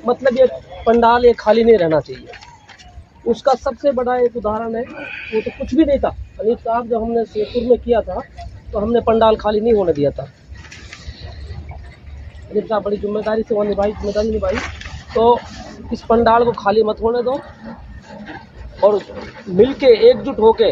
मतलब ये पंडाल ये खाली नहीं रहना चाहिए। उसका सबसे बड़ा एक उदाहरण है, वो तो कुछ भी नहीं था। अनिल साहब जब हमने शेरपुर में किया था तो हमने पंडाल खाली नहीं होने दिया था। अनिल साहब बड़ी जिम्मेदारी से वहाँ जिम्मेदारी निभाई। तो इस पंडाल को खाली मत होने दो और मिलके एकजुट होके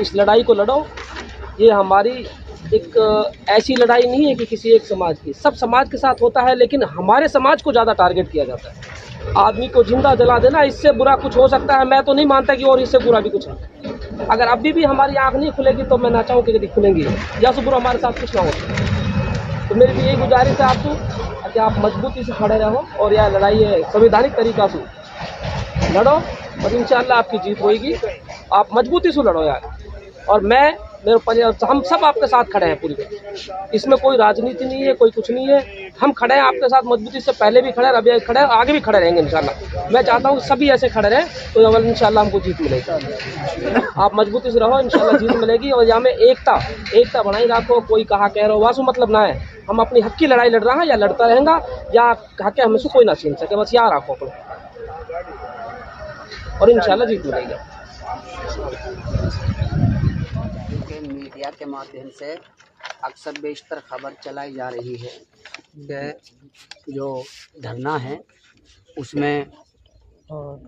इस लड़ाई को लड़ो। ये हमारी एक ऐसी लड़ाई नहीं है कि किसी एक समाज की, सब समाज के साथ होता है, लेकिन हमारे समाज को ज़्यादा टारगेट किया जाता है। आदमी को जिंदा जला देना, इससे बुरा कुछ हो सकता है? मैं तो नहीं मानता कि और इससे बुरा भी कुछ है। अगर अभी भी हमारी आँख नहीं खुलेगी तो मैं ना चाहूँ कि यदि खुलेंगी, या से बुरा हमारे साथ कुछ ना हो। तो मेरी भी यही गुजारिश है आपको कि आप मजबूती से खड़े रहो और यह लड़ाई है संवैधानिक तरीका से लड़ो और इंशाल्लाह आपकी जीत होगी। आप मजबूती से लड़ो यार। और मेरे परिवार हम सब आपके साथ खड़े हैं पूरी तरह। इसमें कोई राजनीति नहीं है, कोई कुछ नहीं है। हम खड़े हैं आपके साथ मजबूती से, पहले भी खड़े हैं, अभी खड़े हैं, आगे भी खड़े रहेंगे इंशाल्लाह। मैं चाहता हूँ सभी ऐसे खड़े रहें तो इंशाल्लाह हमको जीत मिलेगी। आप मजबूती से रहो, इंशाल्लाह जीत मिलेगी। और यहाँ में एकता बनाई रखो। कोई कहा कह रहा हो वासु मतलब ना है, हम अपनी हक की लड़ाई लड़ रहे हैं, या लड़ता रहेगा या कहा के हमें से कोई ना छीन सके। बस याद रखो अपने, और इंशाल्लाह जीत मिलेगी। मीडिया के माध्यम से अक्सर बेशतर खबर चलाई जा रही है कि जो धरना है उसमें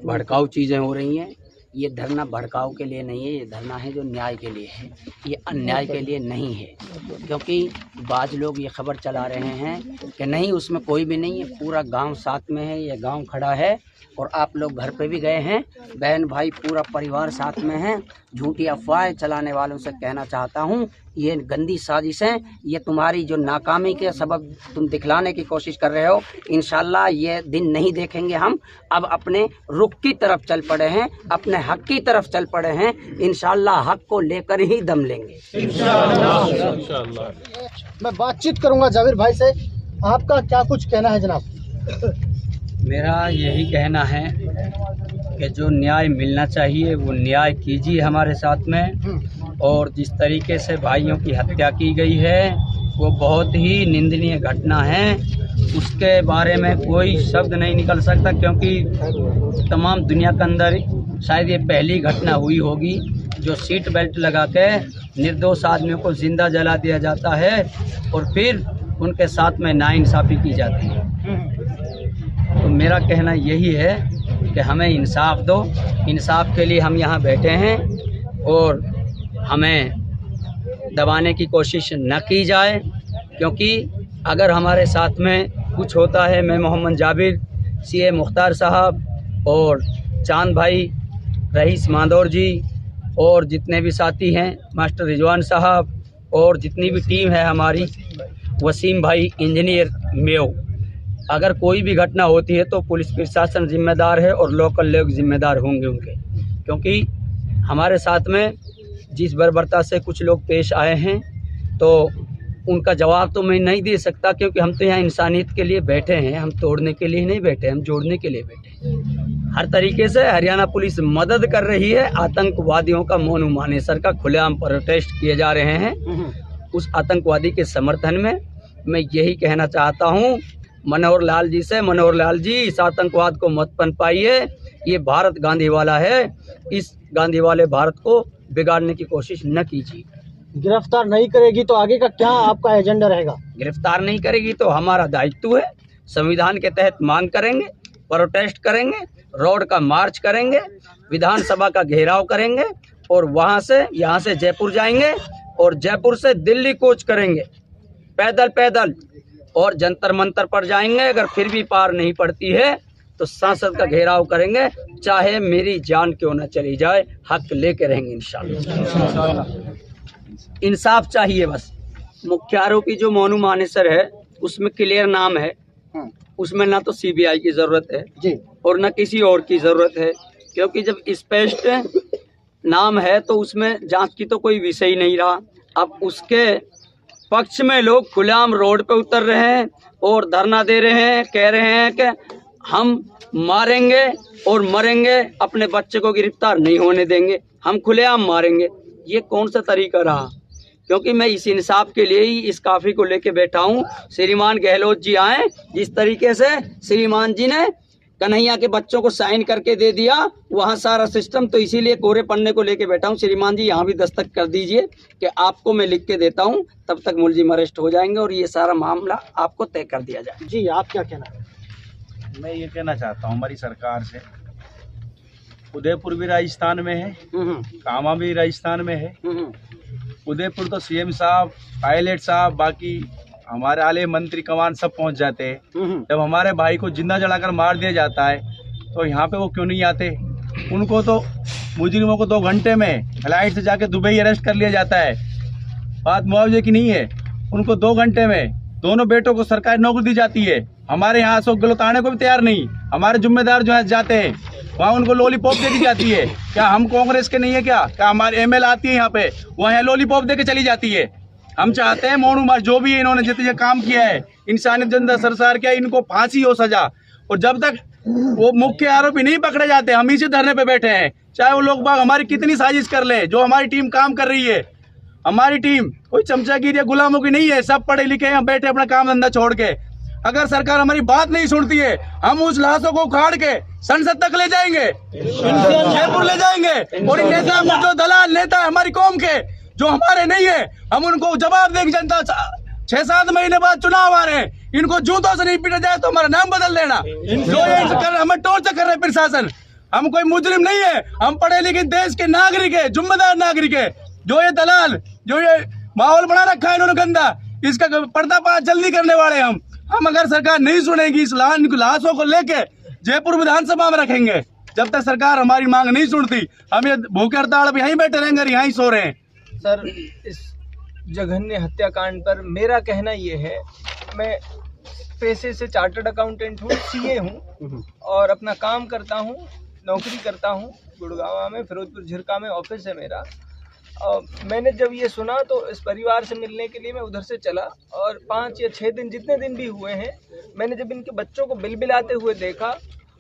भड़काऊ चीज़ें हो रही हैं। ये धरना भड़काऊ के लिए नहीं है, ये धरना है जो न्याय के लिए है, ये अन्याय के लिए नहीं है। क्योंकि बाज़ लोग ये खबर चला रहे हैं कि नहीं उसमें कोई भी नहीं है, पूरा गांव साथ में है, ये गांव खड़ा है और आप लोग घर पे भी गए हैं, बहन भाई पूरा परिवार साथ में है। झूठी अफवाहें चलाने वालों से कहना चाहता हूँ, ये गंदी साजिश है। ये तुम्हारी जो नाकामी के सबब तुम दिखलाने की कोशिश कर रहे हो, इंशाल्लाह ये दिन नहीं देखेंगे हम। अब अपने रुख की तरफ चल पड़े हैं, अपने हक की तरफ चल पड़े हैं। इंशाल्लाह हक को लेकर ही दम लेंगे इंशाल्लाह। मैं बातचीत करूंगा जावेद भाई से। आपका क्या कुछ कहना है जनाब? मेरा यही कहना है कि जो न्याय मिलना चाहिए वो न्याय कीजिए हमारे साथ में। और जिस तरीके से भाइयों की हत्या की गई है वो बहुत ही निंदनीय घटना है, उसके बारे में कोई शब्द नहीं निकल सकता। क्योंकि तमाम दुनिया के अंदर शायद ये पहली घटना हुई होगी जो सीट बेल्ट लगा के निर्दोष आदमियों को जिंदा जला दिया जाता है और फिर उनके साथ में नाइंसाफ़ी की जाती है। तो मेरा कहना यही है कि हमें इंसाफ दो, इंसाफ के लिए हम यहाँ बैठे हैं और हमें दबाने की कोशिश न की जाए। क्योंकि अगर हमारे साथ में कुछ होता है, मैं मोहम्मद जाबिर, सीए मुख्तार साहब और चांद भाई, रईस मांदौर जी और जितने भी साथी हैं, मास्टर रिजवान साहब और जितनी भी टीम है हमारी, वसीम भाई इंजीनियर मेव, अगर कोई भी घटना होती है तो पुलिस प्रशासन जिम्मेदार है और लोकल लोग जिम्मेदार होंगे उनके। क्योंकि हमारे साथ में जिस बर्बरता से कुछ लोग पेश आए हैं तो उनका जवाब तो मैं नहीं दे सकता, क्योंकि हम तो यहाँ इंसानियत के लिए बैठे हैं, हम तोड़ने के लिए नहीं बैठे, हम जोड़ने के लिए बैठे हैं। हर तरीके से हरियाणा पुलिस मदद कर रही है। आतंकवादियों का मोनू मानेसर का खुलेआम प्रोटेस्ट किए जा रहे हैं, उस आतंकवादी के समर्थन में मैं यही कहना चाहता हूँ मनोहर लाल जी से, मनोहर लाल जी इस आतंकवाद को मत पनपाइए, ये भारत गांधी वाला है, इस गांधी वाले भारत को बिगाड़ने की कोशिश न कीजिए। गिरफ्तार नहीं करेगी तो आगे का क्या आपका एजेंडा रहेगा? गिरफ्तार नहीं करेगी तो हमारा दायित्व है, संविधान के तहत मांग करेंगे, प्रोटेस्ट करेंगे, रोड का मार्च करेंगे, विधानसभा का घेराव करेंगे और वहां से यहाँ से जयपुर जाएंगे और जयपुर से दिल्ली कूच करेंगे पैदल और जंतर मंतर पर जाएंगे। अगर फिर भी पार नहीं पड़ती है तो संसद का घेराव करेंगे, चाहे मेरी जान क्यों न चली जाए, हक लेके रहेंगे इंशाल्लाह। इंसाफ चाहिए बस। मुख्य आरोपी जो मोनू मानेसर है उसमें क्लियर नाम है, उसमें ना तो सीबीआई की जरूरत है जी और न किसी और की जरूरत है। क्योंकि जब स्पष्ट नाम है तो उसमें जांच की तो कोई विषय ही नहीं रहा। अब उसके पक्ष में लोग खुलेआम रोड पे उतर रहे हैं और धरना दे रहे हैं, कह रहे हैं कि हम मारेंगे और मरेंगे, अपने बच्चे को गिरफ्तार नहीं होने देंगे, हम खुलेआम मारेंगे। ये कौन सा तरीका रहा? क्योंकि मैं इस इंसाफ के लिए ही इस काफ़ी को लेके बैठा हूँ। श्रीमान गहलोत जी आए, जिस तरीके से श्रीमान जी ने कन्हैया के बच्चों को साइन करके दे दिया, वहाँ सारा सिस्टम, तो इसीलिए कोरे पन्ने को लेके बैठा हूँ। श्रीमान जी यहाँ भी दस्तखत कर दीजिए कि आपको मैं लिख के देता हूँ, तब तक मुलजिम अरेस्ट हो जाएंगे और ये सारा मामला आपको तय कर दिया जाए। जी, आप क्या कहना है? मैं ये कहना चाहता हूँ हमारी सरकार से, उदयपुर भी राजस्थान में है, कामा भी राजस्थान में है। उदयपुर तो सीएम साहब, पायलट साहब, बाकी हमारे आले मंत्री कमान सब पहुंच जाते हैं। जब हमारे भाई को जिंदा जलाकर मार दिया जाता है तो यहाँ पे वो क्यों नहीं आते? उनको तो मुजरिमों को 2 घंटे में फ्लाइट से जाके दुबई अरेस्ट कर लिया जाता है। बात मुआवजे की नहीं है, उनको 2 घंटे में दोनों बेटों को सरकारी नौकरी दी जाती है। हमारे यहाँ अशोक गहलोत आने को भी तैयार नहीं। हमारे जिम्मेदार जो है जाते हैं, वहाँ उनको लॉलीपॉप दे दी जाती है। क्या हम कांग्रेस के नहीं है क्या? क्या हमारे एमएल आती है यहाँ पे, वहाँ लॉलीपॉप दे के चली जाती है? हम चाहते हैं मोनू मार जो भी है, इन्होंने जितने काम किया है, इंसानियत जिंदा सरसार किया, इनको फांसी हो सजा। और जब तक वो मुख्य आरोपी नहीं पकड़े जाते, हम इसी धरने पे बैठे हैं। चाहे वो लोग बाग हमारी कितनी साजिश कर ले, जो हमारी टीम काम कर रही है, हमारी टीम कोई चमचागिरी या गुलामों की नहीं है। सब पढ़े लिखे हैं, बैठे अपना काम धंधा छोड़ के। अगर सरकार हमारी बात नहीं सुनती है, हम उस लाशों को उखाड़ के संसद तक ले जाएंगे, जयपुर ले जाएंगे। और इन नेता जो दलाल नेता है हमारी कौम के, जो हमारे नहीं है, हम उनको जवाब देंगे। जनता 6-7 महीने बाद चुनाव आ रहे हैं, इनको जूतों से नहीं पीटा जाए तो हमारा नाम बदल देना। जो ये कर हमें टॉर्चर कर रहे प्रशासन, हम कोई मुजरिम नहीं है, हम पढ़े लिखे देश के नागरिक है, जिम्मेदार नागरिक है। जो ये दलाल, जो ये माहौल बना रखा है इन्होंने गंदा, इसका पर्दाफाश जल्दी करने वाले हम अगर सरकार नहीं सुनेगी, इस लाशों को लेके जयपुर विधानसभा में रखेंगे। जब तक सरकार हमारी मांग नहीं सुनती, हम ये भूखे हड़ताल अब यहीं बैठे रहेंगे, यहीं सो रहे हैं। सर, इस जघन्य हत्याकांड पर मेरा कहना ये है, मैं पेशे से चार्टर्ड अकाउंटेंट हूँ, सीए हूँ और अपना काम करता हूँ, नौकरी करता हूँ गुड़गांव में, फिरोजपुर झिरका में ऑफिस है मेरा। मैंने जब ये सुना तो इस परिवार से मिलने के लिए मैं उधर से चला, और 5 या 6 दिन जितने दिन भी हुए हैं, मैंने जब इनके बच्चों को बिलबिलाते हुए देखा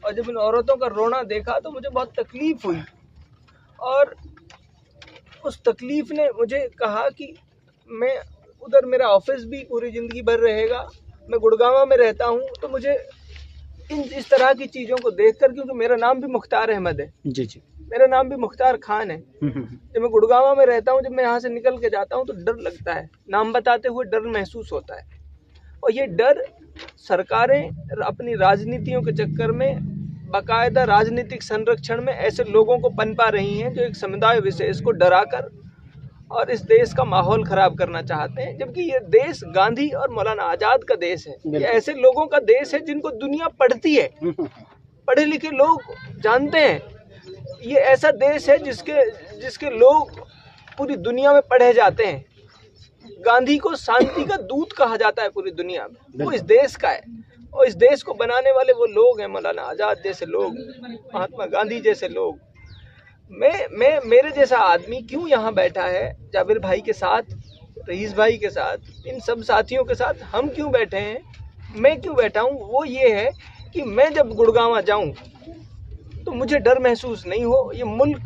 और जब इन औरतों का रोना देखा तो मुझे बहुत तकलीफ़ हुई। और उस तकलीफ़ ने मुझे कहा कि मैं उधर, मेरा ऑफिस भी पूरी ज़िंदगी भर रहेगा, मैं गुड़गांव में रहता हूँ, तो मुझे इस तरह की चीज़ों को देखकर, क्योंकि मेरा नाम भी मुख्तार अहमद है, जी, मेरा नाम भी मुख्तार खान है। जब मैं गुड़गांव में रहता हूँ, जब मैं यहाँ से निकल के जाता हूँ तो डर लगता है, नाम बताते हुए डर महसूस होता है। और ये डर सरकारें अपनी राजनीतियों के चक्कर में बाकायदा राजनीतिक संरक्षण में ऐसे लोगों को पनपा रही हैं जो एक समुदाय विशेष को डराकर और इस देश का माहौल ख़राब करना चाहते हैं। जबकि ये देश गांधी और मौलाना आज़ाद का देश है, ये ऐसे लोगों का देश है जिनको दुनिया पढ़ती है, पढ़े लिखे लोग जानते हैं। ये ऐसा देश है जिसके लोग पूरी दुनिया में पढ़े जाते हैं। गांधी को शांति का दूत कहा जाता है पूरी दुनिया में, वो इस देश का है। और इस देश को बनाने वाले वो लोग हैं, मौलाना आज़ाद जैसे लोग, महात्मा गांधी जैसे लोग। मेरे जैसा आदमी क्यों यहाँ बैठा है जाबिर भाई के साथ, रईस भाई के साथ, इन सब साथियों के साथ हम क्यों बैठे हैं, मैं क्यों बैठा हूँ, वो ये है कि मैं जब गुड़गांव जाऊँ तो मुझे डर महसूस नहीं हो। ये मुल्क,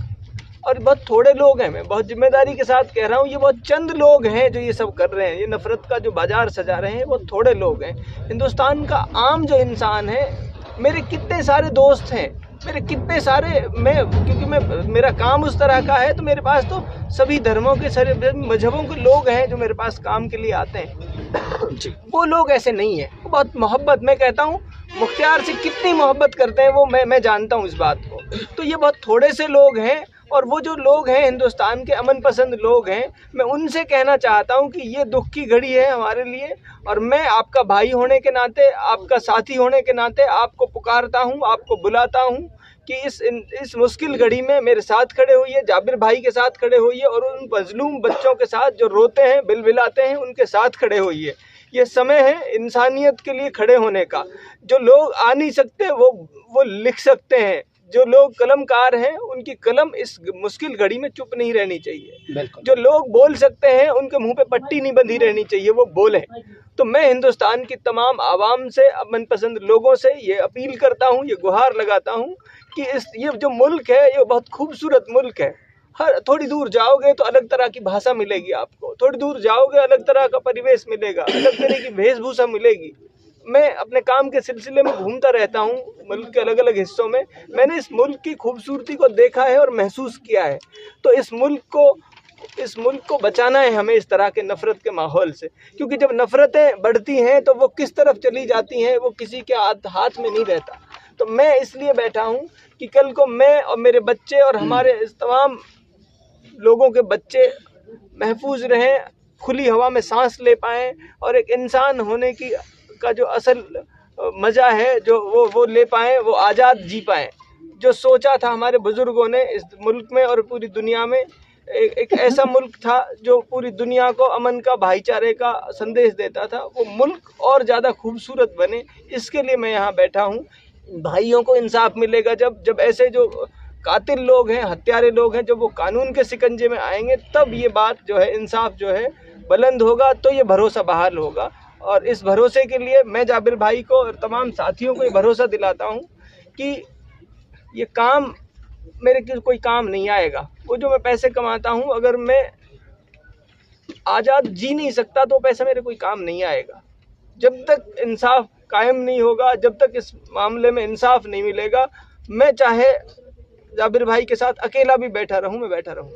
और बहुत थोड़े लोग हैं, मैं बहुत जिम्मेदारी के साथ कह रहा हूँ, ये बहुत चंद लोग हैं जो ये सब कर रहे हैं, ये नफ़रत का जो बाजार सजा रहे हैं, बहुत थोड़े लोग हैं। हिंदुस्तान का आम जो इंसान है, मेरे कितने सारे दोस्त हैं, मेरे कितने सारे, क्योंकि मेरा काम उस तरह का है, तो मेरे पास तो सभी धर्मों के, सारे मजहबों के लोग हैं जो मेरे पास काम के लिए आते हैं। वो लोग ऐसे नहीं है, वो बहुत मोहब्बत, मैं कहता हूँ मुख्तियार से कितनी मोहब्बत करते हैं वो, मैं जानता हूँ इस बात को। तो ये बहुत थोड़े से लोग हैं, और वो जो लोग हैं हिंदुस्तान के अमन पसंद लोग हैं, मैं उनसे कहना चाहता हूं कि ये दुख की घड़ी है हमारे लिए, और मैं आपका भाई होने के नाते, आपका साथी होने के नाते आपको पुकारता हूं, आपको बुलाता हूं कि इस मुश्किल घड़ी में मेरे साथ खड़े होइए, जाबिर भाई के साथ खड़े होइए, और उन मजलूम बच्चों के साथ जो रोते हैं, बिलबिलाते हैं, उनके साथ खड़े होइए। ये समय है इंसानियत के लिए खड़े होने का। जो लोग आ नहीं सकते वो लिख सकते हैं, जो लोग कलमकार हैं उनकी कलम इस मुश्किल घड़ी में चुप नहीं रहनी चाहिए। जो लोग बोल सकते हैं उनके मुंह पे पट्टी नहीं बंधी रहनी चाहिए, वो बोलें। तो मैं हिंदुस्तान की तमाम आवाम से, मनपसंद लोगों से ये अपील करता हूँ, ये गुहार लगाता हूँ कि ये जो मुल्क है, ये बहुत खूबसूरत मुल्क है। हर थोड़ी दूर जाओगे तो अलग तरह की भाषा मिलेगी आपको, थोड़ी दूर जाओगे अलग तरह का परिवेश मिलेगा, अलग तरह की वेशभूषा मिलेगी। मैं अपने काम के सिलसिले में घूमता रहता हूँ मुल्क के अलग अलग हिस्सों में। मैंने इस मुल्क की खूबसूरती को देखा है और महसूस किया है। तो इस मुल्क को बचाना है हमें इस तरह के नफ़रत के माहौल से, क्योंकि जब नफ़रतें बढ़ती हैं तो वो किस तरफ चली जाती हैं वो किसी के हाथ में नहीं रहता। तो मैं इसलिए बैठा हूँ कि कल को मैं और मेरे बच्चे और हमारे इस तमाम लोगों के बच्चे महफूज रहें, खुली हवा में सांस ले पाएँ और एक इंसान होने का जो असल मज़ा है जो वो ले पाएँ, वो आज़ाद जी पाएँ। जो सोचा था हमारे बुज़ुर्गों ने इस मुल्क में और पूरी दुनिया में, एक ऐसा मुल्क था जो पूरी दुनिया को अमन का, भाईचारे का संदेश देता था, वो मुल्क और ज़्यादा खूबसूरत बने, इसके लिए मैं यहाँ बैठा हूँ। भाइयों को इंसाफ मिलेगा जब ऐसे जो कातिल लोग हैं, हत्यारे लोग हैं, जब वो कानून के शिकंजे में आएंगे तब ये बात जो है, इंसाफ जो है बुलंद होगा, तो ये भरोसा बहाल होगा। और इस भरोसे के लिए मैं जाबिर भाई को और तमाम साथियों को ये भरोसा दिलाता हूँ कि ये काम मेरे कोई काम नहीं आएगा। वो जो मैं पैसे कमाता हूँ, अगर मैं आज़ाद जी नहीं सकता तो पैसा मेरे कोई काम नहीं आएगा। जब तक इंसाफ कायम नहीं होगा, जब तक इस मामले में इंसाफ नहीं मिलेगा, मैं चाहे जाबिर भाई के साथ अकेला भी बैठा रहूँ, मैं बैठा रहूँ।